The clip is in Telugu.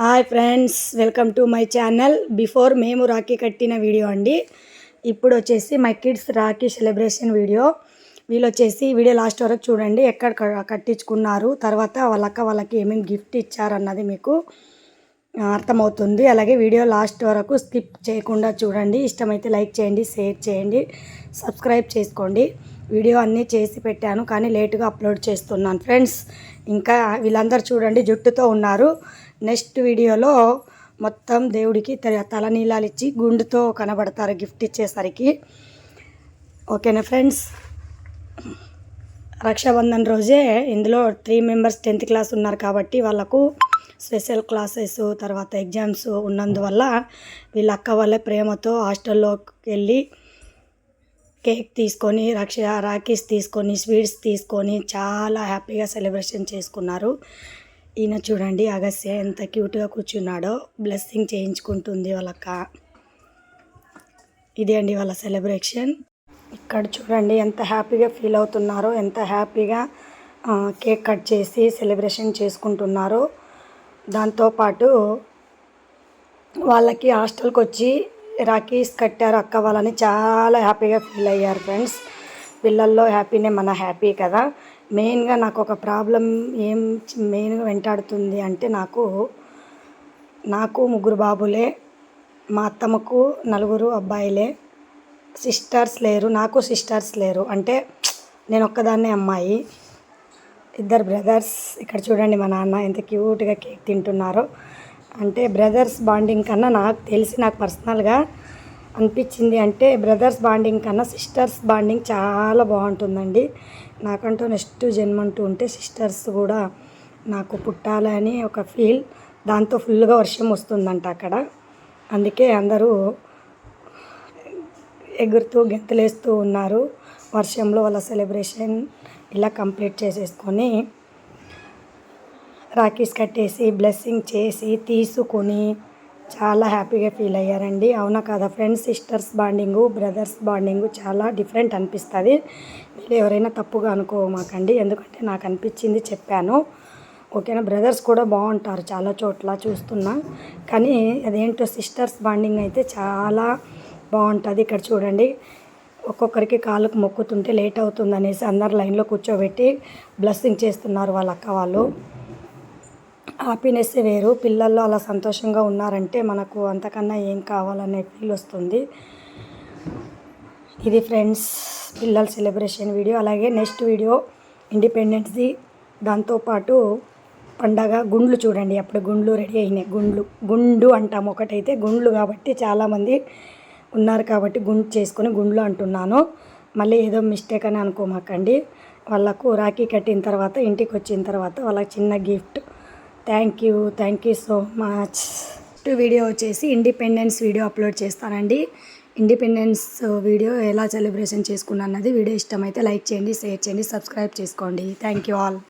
Hi friends, welcome to my channel. Before మేము రాఖీ కట్టిన వీడియో అండి. ఇప్పుడు వచ్చేసి my kids Rakhi celebration video. వీళ్ళు వచ్చేసి వీడియో లాస్ట్ వరకు చూడండి, ఎక్కడ కట్టించుకున్నారు, తర్వాత వాళ్ళకి ఏమేమి గిఫ్ట్ ఇచ్చారన్నది మీకు అర్థమవుతుంది. అలాగే వీడియో లాస్ట్ వరకు స్కిప్ చేయకుండా చూడండి. ఇష్టమైతే లైక్ చేయండి, షేర్ చేయండి, సబ్స్క్రైబ్ చేసుకోండి. వీడియో అన్నీ చేసి పెట్టాను కానీ లేటుగా అప్లోడ్ చేస్తున్నాను ఫ్రెండ్స్. ఇంకా వీళ్ళందరూ చూడండి జుట్టుతో ఉన్నారు. నెక్స్ట్ వీడియోలో మొత్తం దేవుడికి తలనీలాలు ఇచ్చి గుండుతో కనబడతారు గిఫ్ట్ ఇచ్చేసరికి. ఓకేనా ఫ్రెండ్స్. రక్షాబంధన్ రోజే ఇందులో 3 మెంబర్స్ 10th క్లాస్ ఉన్నారు కాబట్టి వాళ్ళకు స్పెషల్ క్లాసెస్ తర్వాత ఎగ్జామ్స్ ఉన్నందువల్ల వీళ్ళ అక్క వాళ్ళ ప్రేమతో హాస్టల్లోకి వెళ్ళి కేక్ తీసుకొని రాఖీస్ తీసుకొని స్వీట్స్ తీసుకొని చాలా హ్యాపీగా సెలబ్రేషన్ చేసుకున్నారు. ఈయన చూడండి అగస్య ఎంత క్యూట్గా కూర్చున్నాడో, బ్లెస్సింగ్ చేయించుకుంటుంది వాళ్ళక్క. ఇదే అండి వాళ్ళ సెలబ్రేషన్. ఇక్కడ చూడండి ఎంత హ్యాపీగా ఫీల్ అవుతున్నారో, ఎంత హ్యాపీగా కేక్ కట్ చేసి సెలబ్రేషన్ చేసుకుంటున్నారో. దాంతోపాటు వాళ్ళకి హాస్టల్కి వచ్చి రాఖీస్ కట్టారు అక్క వాళ్ళని చాలా హ్యాపీగా ఫీల్ అయ్యారు ఫ్రెండ్స్. పిల్లల్లో హ్యాపీనే మన హ్యాపీ కదా. మెయిన్గా నాకు ఒక ప్రాబ్లం మెయిన్గా వెంటాడుతుంది అంటే నాకు 3 బాబులే, మా అత్తమ్మకు 4 అబ్బాయిలే, సిస్టర్స్ లేరు. నాకు సిస్టర్స్ లేరు, అంటే నేను ఒక్కదాన్నే అమ్మాయి, 2 బ్రదర్స్. ఇక్కడ చూడండి మా నాన్న ఎంత క్యూట్గా కేక్ తింటున్నారో. అంటే బ్రదర్స్ బాండింగ్ కన్నా నాకు పర్సనల్గా అనిపించింది అంటే బ్రదర్స్ బాండింగ్ కన్నా సిస్టర్స్ బాండింగ్ చాలా బాగుంటుందండి. నాకంటూ నెక్స్ట్ జన్మంటూ ఉంటే సిస్టర్స్ కూడా నాకు పుట్టాలని ఒక ఫీల్. దాంతో ఫుల్గా వర్షం వస్తుందంట అక్కడ, అందుకే అందరూ ఎగురుతూ గెంతులేస్తూ ఉన్నారు వర్షంలో. వాళ్ళ సెలబ్రేషన్ ఇలా కంప్లీట్ చేసేసుకొని రాఖీస్ కట్టేసి బ్లెస్సింగ్ చేసి తీసుకొని చాలా హ్యాపీగా ఫీల్ అయ్యారండి. అవునా కదా friends. Sisters bonding brothers bonding చాలా డిఫరెంట్ అనిపిస్తుంది. మీరు ఎవరైనా తప్పుగా అనుకోమాకండి, ఎందుకంటే నాకు అనిపించింది చెప్పాను. ఓకేనా. బ్రదర్స్ కూడా బాగుంటారు చాలా చోట్ల చూస్తున్నా, కానీ అదేంటో సిస్టర్స్ బాండింగ్ అయితే చాలా బాగుంటుంది. ఇక్కడ చూడండి ఒక్కొక్కరికి కాళ్ళకు మొక్కుతుంటే లేట్ అవుతుంది అనేసి అందరు లైన్లో కూర్చోబెట్టి బ్లెస్సింగ్ చేస్తున్నారు వాళ్ళ అక్క వాళ్ళు. హ్యాపీనెస్ వేరు. పిల్లల్లో అలా సంతోషంగా ఉన్నారంటే మనకు అంతకన్నా ఏం కావాలనే ఫీల్ వస్తుంది. ఇది ఫ్రెండ్స్ పిల్లల సెలబ్రేషన్ వీడియో. అలాగే నెక్స్ట్ వీడియో ఇండిపెండెన్స్ డే, దాంతోపాటు పండగ గుండ్లు చూడండి. అప్పుడు గుండ్లు రెడీ అయినాయి. గుండు అంటాము ఒకటైతే గుండ్లు కాబట్టి చాలామంది ఉన్నారు కాబట్టి గుండు చేసుకొని గుండ్లు అంటున్నాను. మళ్ళీ ఏదో మిస్టేక్ అని అనుకోమాకండి. వాళ్ళకు రాఖీ కట్టిన తర్వాత ఇంటికి వచ్చిన తర్వాత వాళ్ళకి చిన్న gift. Thank you so much. Video వచ్చేసి ఇండిపెండెన్స్ వీడియో అప్లోడ్ చేస్తానండి. ఇండిపెండెన్స్ వీడియో ఎలా సెలబ్రేషన్ చేసుకున్నా అన్నది వీడియో ఇష్టమైతే లైక్ చేయండి, షేర్ చేయండి, సబ్స్క్రైబ్ చేసుకోండి. Thank you all.